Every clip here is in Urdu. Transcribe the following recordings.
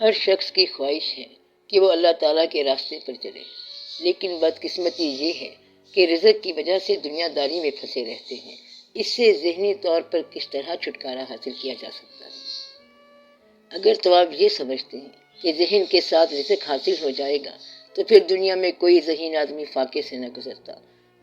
ہر شخص کی خواہش ہے کہ وہ اللہ تعالیٰ کے راستے پر چلے، لیکن بدقسمتی یہ ہے کہ رزق کی وجہ سے دنیا داری میں پھنسے رہتے ہیں۔ اس سے ذہنی طور پر کس طرح چھٹکارا حاصل کیا جا سکتا ہے؟ اگر تو آپ یہ سمجھتے ہیں کہ ذہن کے ساتھ رزق حاصل ہو جائے گا تو پھر دنیا میں کوئی ذہین آدمی فاقے سے نہ گزرتا،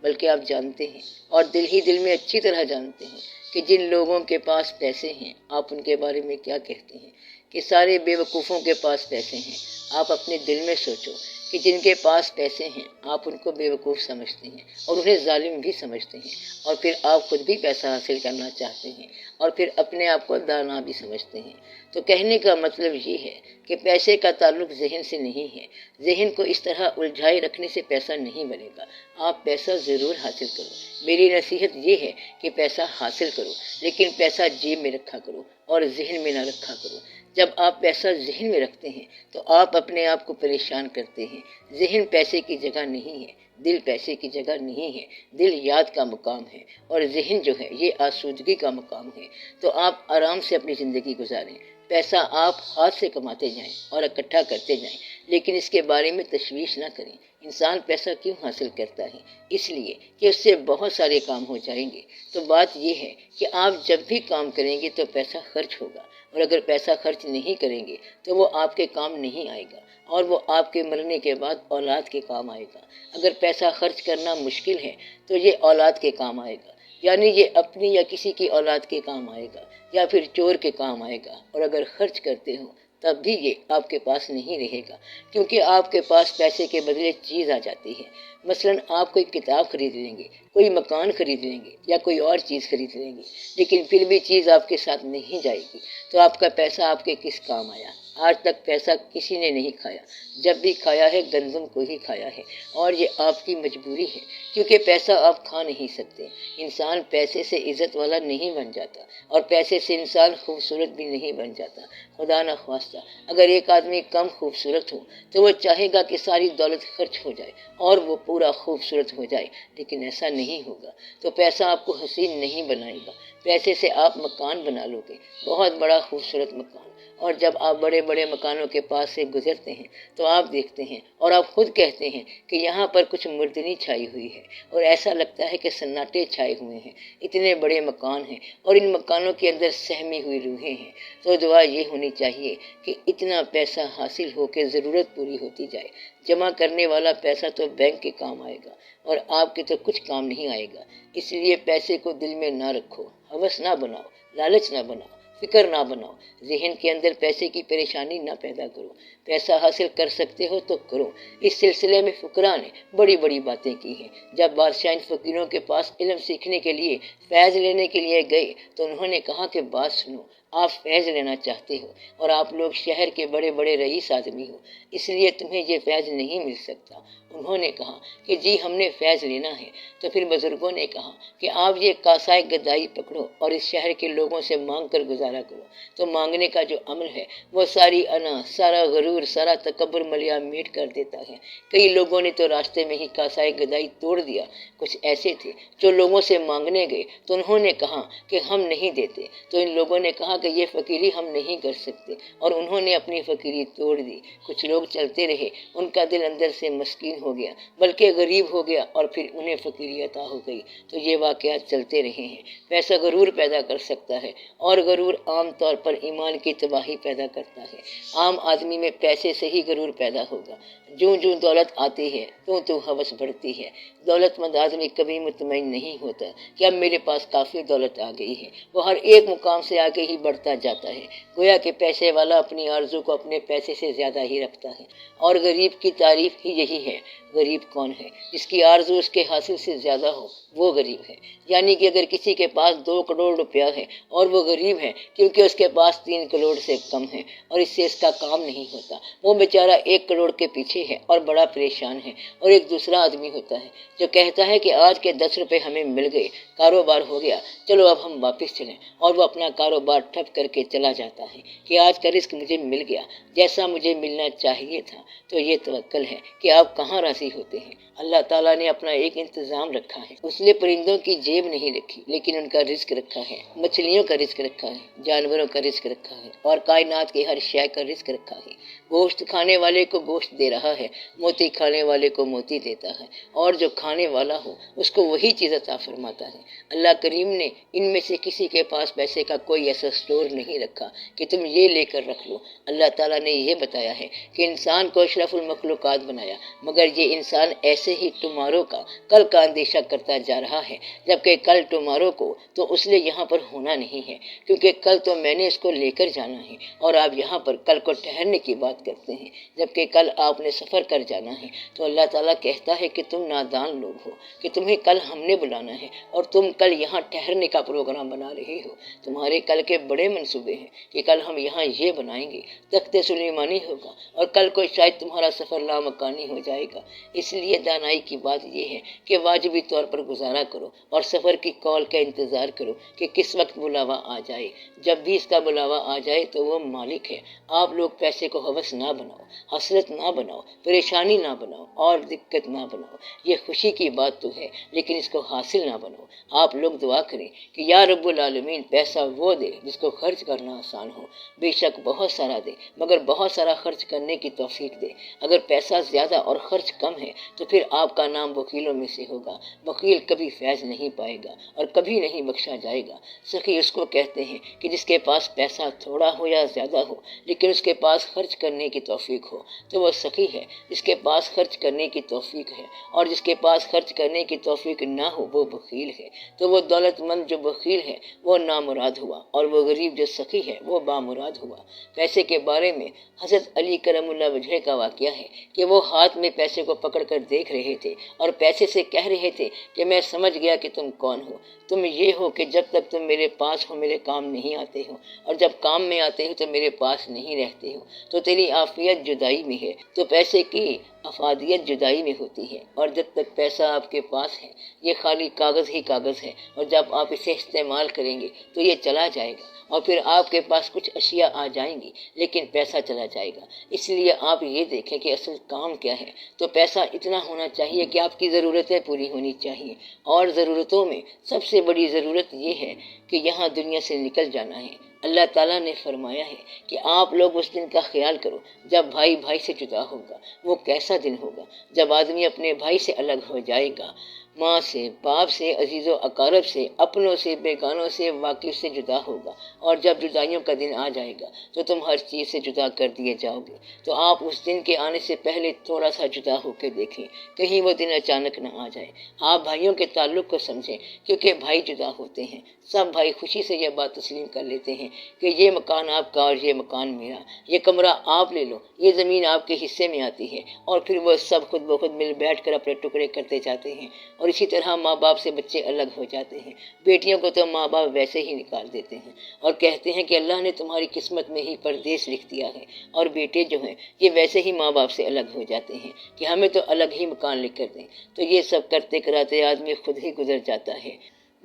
بلکہ آپ جانتے ہیں اور دل ہی دل میں اچھی طرح جانتے ہیں کہ جن لوگوں کے پاس پیسے ہیں آپ ان کے بارے میں کیا کہتے ہیں کہ سارے بے وقوفوں کے پاس پیسے ہیں۔ آپ اپنے دل میں سوچو کہ جن کے پاس پیسے ہیں آپ ان کو بے وقوف سمجھتے ہیں اور انہیں ظالم بھی سمجھتے ہیں، اور پھر آپ خود بھی پیسہ حاصل کرنا چاہتے ہیں اور پھر اپنے آپ کو دانا بھی سمجھتے ہیں۔ تو کہنے کا مطلب یہ ہے کہ پیسے کا تعلق ذہن سے نہیں ہے۔ ذہن کو اس طرح الجھائے رکھنے سے پیسہ نہیں بنے گا۔ آپ پیسہ ضرور حاصل کرو، میری نصیحت یہ ہے کہ پیسہ حاصل کرو، لیکن پیسہ جیب میں رکھا کرو اور ذہن میں نہ رکھا کرو۔ جب آپ پیسہ ذہن میں رکھتے ہیں تو آپ اپنے آپ کو پریشان کرتے ہیں۔ ذہن پیسے کی جگہ نہیں ہے، دل پیسے کی جگہ نہیں ہے۔ دل یاد کا مقام ہے اور ذہن جو ہے یہ آسودگی کا مقام ہے۔ تو آپ آرام سے اپنی زندگی گزاریں۔ پیسہ آپ ہاتھ سے کماتے جائیں اور اکٹھا کرتے جائیں، لیکن اس کے بارے میں تشویش نہ کریں۔ انسان پیسہ کیوں حاصل کرتا ہے؟ اس لیے کہ اس سے بہت سارے کام ہو جائیں گے۔ تو بات یہ ہے کہ آپ جب بھی کام کریں گے تو پیسہ خرچ ہوگا، اور اگر پیسہ خرچ نہیں کریں گے تو وہ آپ کے کام نہیں آئے گا، اور وہ آپ کے مرنے کے بعد اولاد کے کام آئے گا۔ اگر پیسہ خرچ کرنا مشکل ہے تو یہ اولاد کے کام آئے گا، یعنی یہ اپنی یا کسی کی اولاد کے کام آئے گا، یا پھر چور کے کام آئے گا۔ اور اگر خرچ کرتے ہو تب بھی یہ آپ کے پاس نہیں رہے گا، کیونکہ آپ کے پاس پیسے کے بدلے چیز آ جاتی ہے۔ مثلاً آپ کوئی کتاب خرید لیں گے، کوئی مکان خرید لیں گے یا کوئی اور چیز خرید لیں گے، لیکن پھر بھی چیز آپ کے ساتھ نہیں جائے گی، تو آپ کا پیسہ آپ کے کس کام آیا؟ آج تک پیسہ کسی نے نہیں کھایا، جب بھی کھایا ہے گندم کو ہی کھایا ہے، اور یہ آپ کی مجبوری ہے، کیونکہ پیسہ آپ کھا نہیں سکتے۔ انسان پیسے سے عزت والا نہیں بن جاتا، اور پیسے سے انسان خوبصورت بھی نہیں بن جاتا۔ خدا نہ خواستہ اگر ایک آدمی کم خوبصورت ہو تو وہ چاہے گا کہ ساری دولت خرچ ہو جائے اور وہ پورا خوبصورت ہو جائے، لیکن ایسا نہیں ہوگا۔ تو پیسہ آپ کو حسین نہیں بنائے گا۔ پیسے سے آپ مکان بنا لو گے، بہت بڑا خوبصورت مکان، اور جب آپ بڑے بڑے مکانوں کے پاس سے گزرتے ہیں تو آپ دیکھتے ہیں اور آپ خود کہتے ہیں کہ یہاں پر کچھ مردنی چھائی ہوئی ہے، اور ایسا لگتا ہے کہ سناٹے چھائے ہوئے ہیں۔ اتنے بڑے مکان ہیں اور ان مکانوں کے اندر سہمی ہوئی روحیں ہیں۔ تو دعا یہ ہونی چاہیے کہ اتنا پیسہ حاصل ہو کے ضرورت پوری ہوتی جائے۔ جمع کرنے والا پیسہ تو بینک کے کام آئے گا اور آپ کے تو کچھ کام نہیں آئے گا۔ اس لیے پیسے کو دل میں نہ رکھو، ہوس نہ بناؤ، لالچ نہ بناؤ، فکر نہ بناؤ، ذہن کے اندر پیسے کی پریشانی نہ پیدا کرو۔ پیسہ حاصل کر سکتے ہو تو کرو۔ اس سلسلے میں فقراء نے بڑی بڑی باتیں کی ہیں۔ جب بادشاہ ان فقیروں کے پاس علم سیکھنے کے لیے، فیض لینے کے لیے گئے تو انہوں نے کہا کہ بات سنو، آپ فیض لینا چاہتے ہو اور آپ لوگ شہر کے بڑے بڑے رئیس آدمی ہو، اس لیے تمہیں یہ فیض نہیں مل سکتا۔ انہوں نے کہا کہ جی ہم نے فیض لینا ہے۔ تو پھر بزرگوں نے کہا کہ آپ یہ کاسائے گدائی پکڑو اور اس شہر کے لوگوں سے مانگ کر گزارا کرو۔ تو مانگنے کا جو عمل ہے وہ ساری انا، سارا غرور، سارا تکبر ملیا میٹ کر دیتا ہے۔ کئی لوگوں نے تو راستے میں ہی کاسائے گدائی توڑ دیا۔ کچھ ایسے تھے جو لوگوں سے مانگنے گئے تو انہوں نے کہا کہ ہم نہیں دیتے، تو ان لوگوں نے کہا کہ یہ فقیری ہم نہیں کر سکتے، اور انہوں نے اپنی فقیری توڑ دی۔ کچھ لوگ چلتے رہے، ان کا دل اندر سے مسکین ہو گیا، بلکہ غریب ہو گیا، اور پھر انہیں فقیری عطا ہو گئی۔ تو یہ واقعات چلتے رہے ہیں۔ پیسہ غرور پیدا کر سکتا ہے، اور غرور عام طور پر ایمان کی تباہی پیدا کرتا ہے۔ عام آدمی میں پیسے سے ہی غرور پیدا ہوگا۔ جوں جوں دولت آتی ہے تو ہوس بڑھتی ہے۔ دولت مند آدمی کبھی مطمئن نہیں ہوتا کہ اب میرے پاس کافی دولت آ گئی ہے، وہ ہر ایک مقام سے آگے ہی بڑھتا جاتا ہے، گویا کہ پیسے والا اپنی آرزو کو اپنے پیسے سے زیادہ ہی رکھتا ہے۔ اور غریب کی تعریف ہی یہی ہے۔ غریب کون ہے؟ جس کی آرزو اس کے حاصل سے زیادہ ہو وہ غریب ہے۔ یعنی کہ اگر کسی کے پاس 2 کروڑ روپیہ ہے اور وہ غریب ہے کیونکہ اس کے پاس 3 کروڑ سے کم ہے اور اس سے اس کا کام نہیں ہوتا، وہ بیچارہ 1 کروڑ کے پیچھے ہے اور بڑا پریشان ہے۔ اور ایک دوسرا آدمی ہوتا ہے جو کہتا ہے کہ آج کے 10 روپے ہمیں مل گئے، کاروبار ہو گیا، چلو اب ہم واپس چلیں، اور وہ اپنا کاروبار ٹھپ کر کے چلا جاتا ہے کہ آج کا رزق مجھے مل گیا جیسا مجھے ملنا چاہیے تھا۔ تو یہ توکل ہے کہ آپ کہاں رہ وسیع ہوتے ہیں۔ اللہ تعالیٰ نے اپنا ایک انتظام رکھا ہے، اس نے پرندوں کی جیب نہیں رکھی لیکن ان کا رزق رکھا ہے، مچھلیوں کا رزق رکھا ہے، جانوروں کا رزق رکھا ہے، اور کائنات کی ہر شے کا رزق رکھا ہے۔ گوشت کھانے والے کو گوشت دے رہا ہے، موتی کھانے والے کو موتی دیتا ہے، اور جو کھانے والا ہو اس کو وہی چیز عطا فرماتا ہے۔ اللہ کریم نے ان میں سے کسی کے پاس پیسے کا کوئی ایسا سٹور نہیں رکھا کہ تم یہ لے کر رکھ لو۔ اللہ تعالیٰ نے یہ بتایا ہے کہ انسان کو اشرف المخلوقات بنایا، مگر یہ انسان ایسے ہی ٹمارو کا، کل کا اندیشہ کرتا جا رہا ہے، جبکہ کل ٹمارو کو تو اس لیے یہاں پر ہونا نہیں ہے، کیونکہ کل تو میں نے اس کو لے کر جانا ہے، اور آپ یہاں پر کل کو ٹھہرنے کی بات کرتے ہیں، جبکہ کل آپ نے سفر کر جانا ہے۔ تو اللہ تعالیٰ کہتا ہے کہ تم نادان لوگ ہو کہ تمہیں کل ہم نے بلانا ہے، اور تم کل یہاں ٹھہرنے کا پروگرام بنا رہے ہو۔ تمہارے کل کے بڑے منصوبے ہیں کہ کل ہم یہاں یہ بنائیں گے، تخت سلیمانی ہوگا، اور کل کو شاید تمہارا سفر لامکانی ہو جائے گا۔ اس لیے دانائی کی بات یہ ہے کہ واجبی طور پر گزارا کرو اور سفر کی کال کا انتظار کرو کہ کس وقت بلاوا آ جائے۔ جب بھی اس کا بلاوا آ جائے تو وہ مالک ہے۔ آپ لوگ پیسے کو ہوس نہ بناؤ، حسرت نہ بناؤ، پریشانی نہ بناؤ اور دقت نہ بناؤ۔ یہ خوشی کی بات تو ہے لیکن اس کو حاصل نہ بناؤ۔ آپ لوگ دعا کریں کہ یا رب العالمین پیسہ وہ دے جس کو خرچ کرنا آسان ہو، بے شک بہت سارا دے مگر بہت سارا خرچ کرنے کی توفیق دے۔ اگر پیسہ زیادہ اور خرچ کم ہے تو پھر آپ کا نام بخیلوں میں سے ہوگا۔ بخیل کبھی فیض نہیں پائے گا اور کبھی نہیں بخشا جائے گا۔ سخی اس کو کہتے ہیں کہ جس کے پاس پیسہ تھوڑا ہو یا زیادہ ہو لیکن اس کے پاس خرچ کرنے کی توفیق ہو تو وہ سخی ہے۔ جس کے پاس خرچ کرنے کی توفیق ہے اور جس کے پاس خرچ کرنے کی توفیق نہ ہو وہ بخیل ہے۔ تو وہ دولت مند جو بخیل ہے وہ نامراد ہوا، اور وہ غریب جو سخی ہے وہ بامراد ہوا۔ پیسے کے بارے میں حضرت علی کرم اللہ وجہ کا واقعہ ہے کہ وہ ہاتھ میں پیسے کو پکڑ کر دیکھ رہے تھے اور پیسے سے کہہ رہے تھے کہ میں سمجھ گیا کہ تم کون ہو۔ تم یہ ہو کہ جب تک تم میرے پاس ہو میرے کام نہیں آتے ہو، اور جب کام میں آتے ہو تو میرے پاس نہیں رہتے ہو۔ تو تیری عافیت جدائی میں ہے، تو پیسے کی افادیت جدائی میں ہوتی ہے، اور جب تک پیسہ آپ کے پاس ہے یہ خالی کاغذ ہی کاغذ ہے، اور جب آپ اسے استعمال کریں گے تو یہ چلا جائے گا، اور پھر آپ کے پاس کچھ اشیاء آ جائیں گی لیکن پیسہ چلا جائے گا۔ اس لیے آپ یہ دیکھیں کہ اصل کام کیا ہے۔ تو پیسہ اتنا ہونا چاہیے کہ آپ کی ضرورتیں پوری ہونی چاہیے، اور ضرورتوں میں سب سے بڑی ضرورت یہ ہے کہ یہاں دنیا سے نکل جانا ہے۔ اللہ تعالیٰ نے فرمایا ہے کہ آپ لوگ اس دن کا خیال کرو جب بھائی بھائی سے جدا ہوگا۔ وہ کیسا دن ہوگا جب آدمی اپنے بھائی سے الگ ہو جائے گا، ماں سے، باپ سے، عزیز و اقارب سے، اپنوں سے، بیگانوں سے، واقف سے جدا ہوگا، اور جب جدائیوں کا دن آ جائے گا تو تم ہر چیز سے جدا کر دیے جاؤ گے۔ تو آپ اس دن کے آنے سے پہلے تھوڑا سا جدا ہو کے دیکھیں، کہیں وہ دن اچانک نہ آ جائے۔ آپ بھائیوں کے تعلق کو سمجھیں، کیونکہ بھائی جدا ہوتے ہیں، سب بھائی خوشی سے یہ بات تسلیم کر لیتے ہیں کہ یہ مکان آپ کا اور یہ مکان میرا، یہ کمرہ آپ لے لو، یہ زمین آپ کے حصے میں آتی ہے، اور پھر وہ سب خود بخود مل بیٹھ کر اپنے ٹکڑے کرتے جاتے ہیں۔ اور اسی طرح ماں باپ سے بچے الگ ہو جاتے ہیں۔ بیٹیوں کو تو ماں باپ ویسے ہی نکال دیتے ہیں اور کہتے ہیں کہ اللہ نے تمہاری قسمت میں ہی پردیس لکھ دیا ہے، اور بیٹے جو ہیں یہ ویسے ہی ماں باپ سے الگ ہو جاتے ہیں کہ ہمیں تو الگ ہی مکان لکھ کر دیں۔ تو یہ سب کرتے کراتے آدمی خود ہی گزر جاتا ہے۔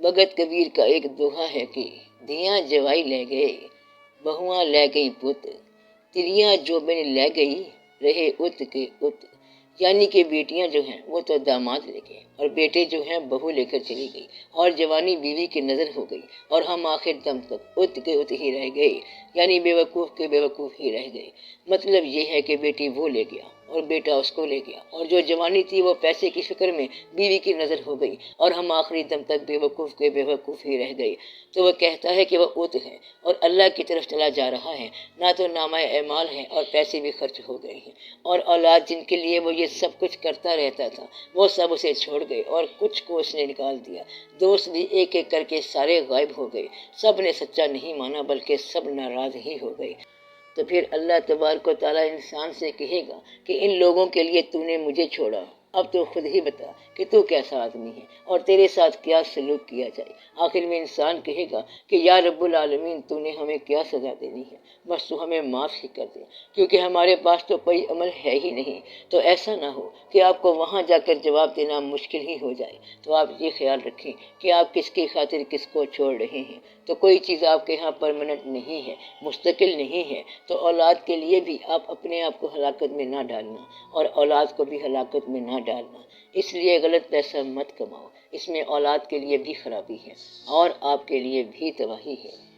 بھگت کبیر کا ایک دوہا ہے کہ دھیاں جوائی لے گئے، بہواں لے گئی پت، تلیاں جو بن لے گئی، رہے ات کے ات۔ یعنی کہ بیٹیاں جو ہیں وہ تو داماد لے گئے، اور بیٹے جو ہیں بہو لے کر چلی گئی، اور جوانی بیوی کی نظر ہو گئی، اور ہم آخر دم تک ات کے ات ہی رہ گئے، یعنی بے وقوف کے بے وقوف ہی رہ گئے۔ مطلب یہ ہے کہ بیٹی وہ لے گیا اور بیٹا اس کو لے گیا، اور جو جوانی تھی وہ پیسے کی فکر میں بیوی کی نظر ہو گئی، اور ہم آخری دم تک بے وقوف کے بے وقوف ہی رہ گئے۔ تو وہ کہتا ہے کہ وہ ات ہے اور اللہ کی طرف چلا جا رہا ہے، نہ تو نامہ اعمال ہے اور پیسے بھی خرچ ہو گئے ہیں، اور اولاد جن کے لیے وہ یہ سب کچھ کرتا رہتا تھا وہ سب اسے چھوڑ گئے، اور کچھ کو اس نے نکال دیا۔ دوست بھی ایک ایک کر کے سارے غائب ہو گئے، سب نے سچا نہیں مانا بلکہ سب ناراض ہی ہو گئے۔ تو پھر اللہ تبارک و تعالیٰ انسان سے کہے گا کہ ان لوگوں کے لیے تو نے مجھے چھوڑا، اب تو خود ہی بتا کہ تو کیسا آدمی ہے اور تیرے ساتھ کیا سلوک کیا جائے۔ آخر میں انسان کہے گا کہ یا رب العالمین تو نے ہمیں کیا سزا دینی ہے، بس تو ہمیں معاف ہی کر دے، کیونکہ ہمارے پاس تو کوئی عمل ہے ہی نہیں۔ تو ایسا نہ ہو کہ آپ کو وہاں جا کر جواب دینا مشکل ہی ہو جائے۔ تو آپ یہ خیال رکھیں کہ آپ کس کی خاطر کس کو چھوڑ رہے ہیں۔ تو کوئی چیز آپ کے ہاں پرماننٹ نہیں ہے، مستقل نہیں ہے، تو اولاد کے لیے بھی آپ اپنے آپ کو ہلاکت میں نہ ڈالنا اور اولاد کو بھی ہلاکت میں نہ ڈالنا، اس لیے غلط پیسہ مت کماؤ، اس میں اولاد کے لیے بھی خرابی ہے اور آپ کے لیے بھی تباہی ہے۔